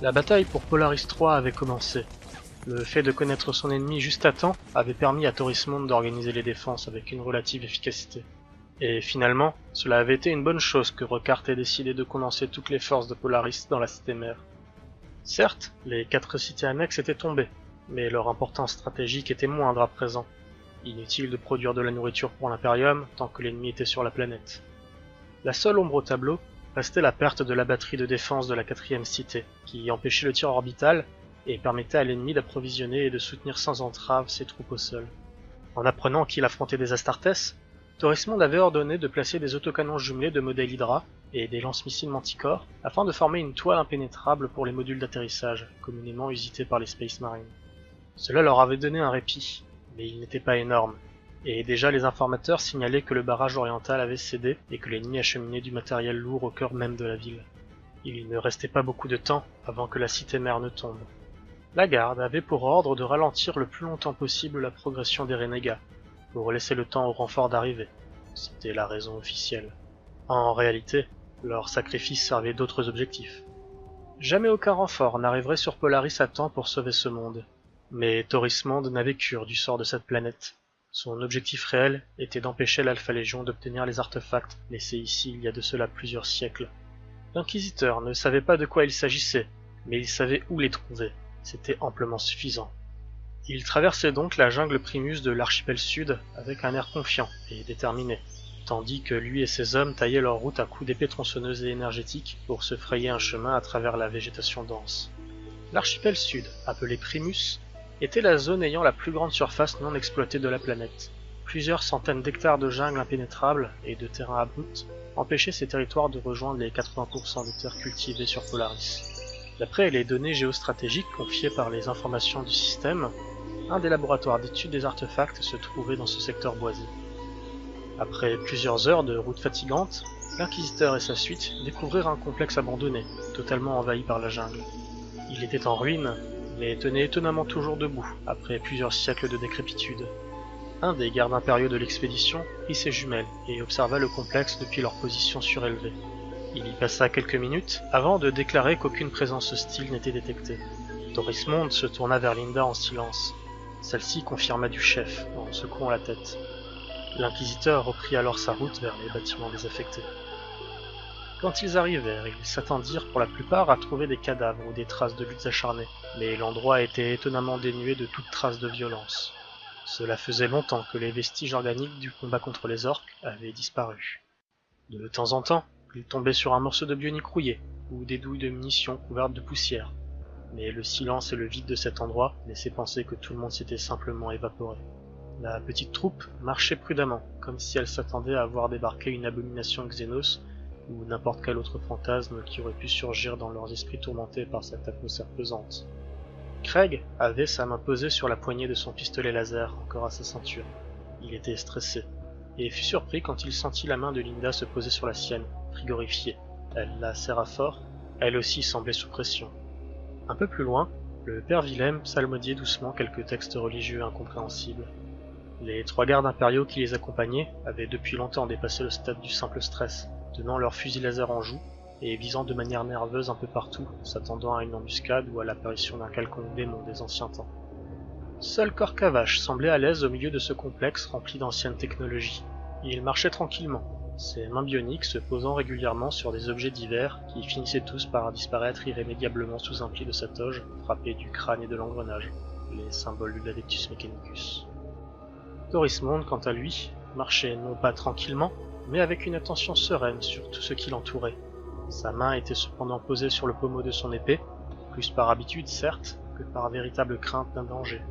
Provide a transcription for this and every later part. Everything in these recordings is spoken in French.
La bataille pour Polaris 3 avait commencé. Le fait de connaître son ennemi juste à temps avait permis à Torismond d'organiser les défenses avec une relative efficacité. Et finalement, cela avait été une bonne chose que Rockhart ait décidé de condenser toutes les forces de Polaris dans la cité-mère. Certes, les 4 cités annexes étaient tombées, mais leur importance stratégique était moindre à présent. Inutile de produire de la nourriture pour l'Imperium tant que l'ennemi était sur la planète. La seule ombre au tableau restait la perte de la batterie de défense de la 4ème cité, qui empêchait le tir orbital et permettait à l'ennemi d'approvisionner et de soutenir sans entrave ses troupes au sol. En apprenant qu'il affrontait des Astartes, Torismond avait ordonné de placer des autocanons jumelés de modèle Hydra et des lance-missiles Manticore afin de former une toile impénétrable pour les modules d'atterrissage, communément usités par les Space Marines. Cela leur avait donné un répit, mais il n'était pas énorme, et déjà les informateurs signalaient que le barrage oriental avait cédé et que l'ennemi acheminait du matériel lourd au cœur même de la ville. Il ne restait pas beaucoup de temps avant que la cité-mère ne tombe. La garde avait pour ordre de ralentir le plus longtemps possible la progression des renégats, pour laisser le temps au renfort d'arriver. C'était la raison officielle. En réalité, leur sacrifice servait d'autres objectifs. Jamais aucun renfort n'arriverait sur Polaris à temps pour sauver ce monde. Mais Torismond n'avait cure du sort de cette planète. Son objectif réel était d'empêcher l'Alpha Légion d'obtenir les artefacts laissés ici il y a de cela plusieurs siècles. L'Inquisiteur ne savait pas de quoi il s'agissait, mais il savait où les trouver. C'était amplement suffisant. Il traversait donc la jungle Primus de l'archipel sud avec un air confiant et déterminé, tandis que lui et ses hommes taillaient leur route à coups d'épées tronçonneuses et énergétiques pour se frayer un chemin à travers la végétation dense. L'archipel sud, appelé Primus, était la zone ayant la plus grande surface non exploitée de la planète. Plusieurs centaines d'hectares de jungle impénétrables et de terrains abrupts empêchaient ces territoires de rejoindre les 80% de terres cultivées sur Polaris. D'après les données géostratégiques confiées par les informations du système, un des laboratoires d'études des artefacts se trouvait dans ce secteur boisé. Après plusieurs heures de route fatigante, l'Inquisiteur et sa suite découvrirent un complexe abandonné, totalement envahi par la jungle. Il était en ruine, mais tenait étonnamment toujours debout, après plusieurs siècles de décrépitude. Un des gardes impériaux de l'expédition prit ses jumelles et observa le complexe depuis leur position surélevée. Il y passa quelques minutes avant de déclarer qu'aucune présence hostile n'était détectée. Torismond se tourna vers Linda en silence. Celle-ci confirma du chef, en secouant la tête. L'inquisiteur reprit alors sa route vers les bâtiments désaffectés. Quand ils arrivèrent, ils s'attendirent pour la plupart à trouver des cadavres ou des traces de luttes acharnées, mais l'endroit était étonnamment dénué de toute trace de violence. Cela faisait longtemps que les vestiges organiques du combat contre les orques avaient disparu. De temps en temps, ils tombaient sur un morceau de bionique rouillé, ou des douilles de munitions couvertes de poussière, mais le silence et le vide de cet endroit laissaient penser que tout le monde s'était simplement évaporé. La petite troupe marchait prudemment, comme si elle s'attendait à voir débarquer une abomination Xénos ou n'importe quel autre fantasme qui aurait pu surgir dans leurs esprits tourmentés par cette atmosphère pesante. Craig avait sa main posée sur la poignée de son pistolet laser encore à sa ceinture. Il était stressé, et fut surpris quand il sentit la main de Linda se poser sur la sienne, frigorifiée. Elle la serra fort, elle aussi semblait sous pression. Un peu plus loin, le père Willem psalmodiait doucement quelques textes religieux incompréhensibles. Les 3 gardes impériaux qui les accompagnaient avaient depuis longtemps dépassé le stade du simple stress, tenant leurs fusils laser en joue et visant de manière nerveuse un peu partout, s'attendant à une embuscade ou à l'apparition d'un quelconque démon des anciens temps. Seul Corcavache semblait à l'aise au milieu de ce complexe rempli d'anciennes technologies. Il marchait tranquillement, ses mains bioniques se posant régulièrement sur des objets divers qui finissaient tous par disparaître irrémédiablement sous un pli de sa toge, frappé du crâne et de l'engrenage, les symboles de l'Adeptus Mechanicus. Torismond, quant à lui, marchait non pas tranquillement, mais avec une attention sereine sur tout ce qui l'entourait. Sa main était cependant posée sur le pommeau de son épée, plus par habitude certes, que par véritable crainte d'un danger.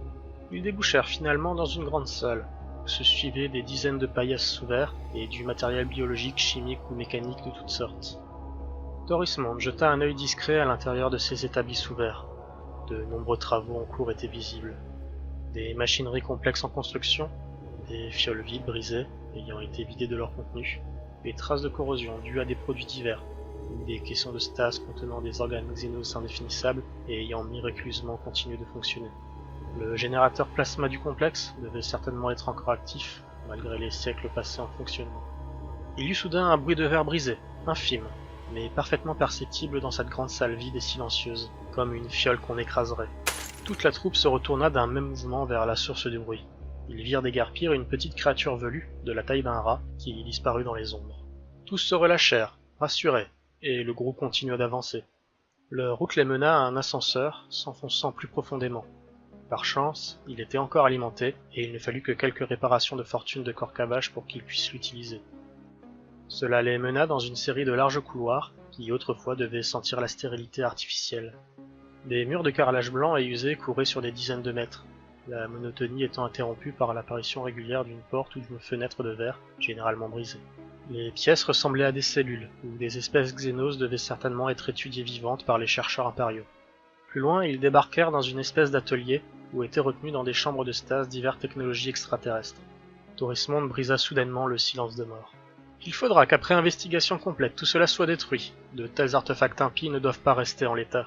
Ils débouchèrent finalement dans une grande salle, où se suivaient des dizaines de paillasses sous verre et du matériel biologique, chimique ou mécanique de toutes sortes. Torismond jeta un œil discret à l'intérieur de ces établis sous verre. De nombreux travaux en cours étaient visibles. Des machineries complexes en construction, des fioles vides brisées, ayant été vidées de leur contenu, des traces de corrosion dues à des produits divers, ou des caissons de stase contenant des organes xénos indéfinissables et ayant miraculeusement continué de fonctionner. Le générateur plasma du complexe devait certainement être encore actif, malgré les siècles passés en fonctionnement. Il y eut soudain un bruit de verre brisé, infime, mais parfaitement perceptible dans cette grande salle vide et silencieuse, comme une fiole qu'on écraserait. Toute la troupe se retourna d'un même mouvement vers la source du bruit. Ils virent déguerpir une petite créature velue, de la taille d'un rat, qui disparut dans les ombres. Tous se relâchèrent, rassurés, et le groupe continua d'avancer. Leur route les mena à un ascenseur, s'enfonçant plus profondément. Par chance, il était encore alimenté, et il ne fallut que quelques réparations de fortune de Corcavache pour qu'ils puissent l'utiliser. Cela les mena dans une série de larges couloirs, qui autrefois devaient sentir la stérilité artificielle. Des murs de carrelage blanc et usé couraient sur des dizaines de mètres, la monotonie étant interrompue par l'apparition régulière d'une porte ou d'une fenêtre de verre, généralement brisée. Les pièces ressemblaient à des cellules, où des espèces xénoses devaient certainement être étudiées vivantes par les chercheurs impériaux. Plus loin, ils débarquèrent dans une espèce d'atelier, où étaient retenues dans des chambres de stase diverses technologies extraterrestres. Torismond brisa soudainement le silence de mort. Il faudra qu'après investigation complète tout cela soit détruit. De tels artefacts impies ne doivent pas rester en l'état.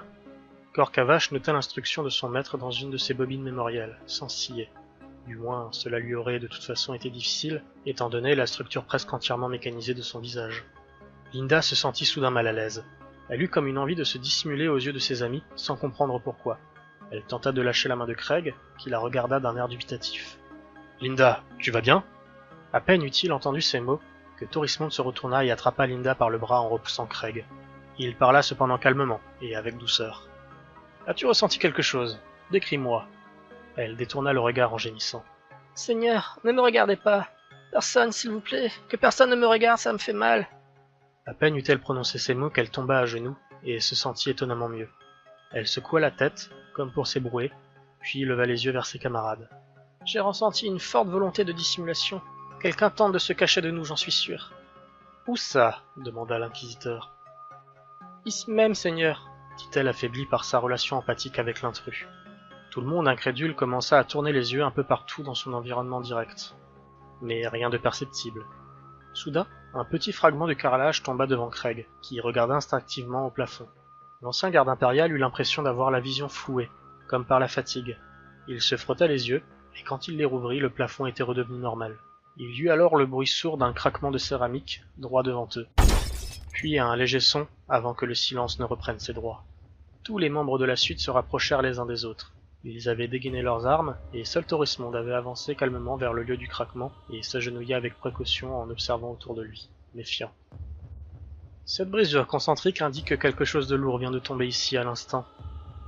Corcavache nota l'instruction de son maître dans une de ses bobines mémorielles, sans scier. Du moins, cela lui aurait de toute façon été difficile, étant donné la structure presque entièrement mécanisée de son visage. Linda se sentit soudain mal à l'aise. Elle eut comme une envie de se dissimuler aux yeux de ses amis, sans comprendre pourquoi. Elle tenta de lâcher la main de Craig, qui la regarda d'un air dubitatif. « Linda, tu vas bien ?» À peine eut-il entendu ces mots, que Torismond se retourna et attrapa Linda par le bras en repoussant Craig. Il parla cependant calmement, et avec douceur. « As-tu ressenti quelque chose? Décris-moi. » Elle détourna le regard en gémissant. « Seigneur, ne me regardez pas. Personne, s'il vous plaît. Que personne ne me regarde, ça me fait mal. » À peine eut-elle prononcé ces mots qu'elle tomba à genoux, et se sentit étonnamment mieux. Elle secoua la tête, comme pour s'ébrouer, puis leva les yeux vers ses camarades. « J'ai ressenti une forte volonté de dissimulation. Quelqu'un tente de se cacher de nous, j'en suis sûr. »« Où ça ?» demanda l'inquisiteur. « Ici même, Seigneur. » dit-elle affaiblie par sa relation empathique avec l'intrus. Tout le monde incrédule commença à tourner les yeux un peu partout dans son environnement direct. Mais rien de perceptible. Soudain, un petit fragment de carrelage tomba devant Craig, qui regarda instinctivement au plafond. L'ancien garde impérial eut l'impression d'avoir la vision flouée, comme par la fatigue. Il se frotta les yeux, et quand il les rouvrit, le plafond était redevenu normal. Il y eut alors le bruit sourd d'un craquement de céramique, droit devant eux. Puis un léger son, avant que le silence ne reprenne ses droits. Tous les membres de la suite se rapprochèrent les uns des autres. Ils avaient dégainé leurs armes, et seul Torismond avait avancé calmement vers le lieu du craquement et s'agenouilla avec précaution en observant autour de lui, méfiant. Cette brisure concentrique indique que quelque chose de lourd vient de tomber ici à l'instant.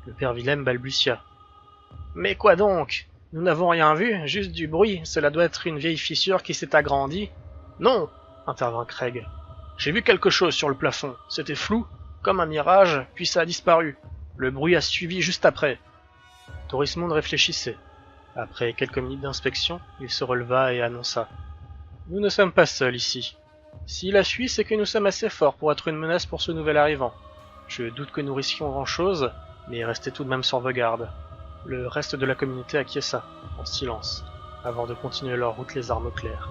Le père Willem balbutia. « Mais quoi donc? Nous n'avons rien vu, juste du bruit, cela doit être une vieille fissure qui s'est agrandie. »« Non !» intervint Craig. « J'ai vu quelque chose sur le plafond, c'était flou, comme un mirage, puis ça a disparu. Le bruit a suivi juste après. » Torismond réfléchissait. Après quelques minutes d'inspection, il se releva et annonça. « Nous ne sommes pas seuls ici. S'il a fui, c'est que nous sommes assez forts pour être une menace pour ce nouvel arrivant. Je doute que nous risquions grand-chose, mais restez tout de même sur vos gardes. » Le reste de la communauté acquiesça, en silence, avant de continuer leur route les armes claires.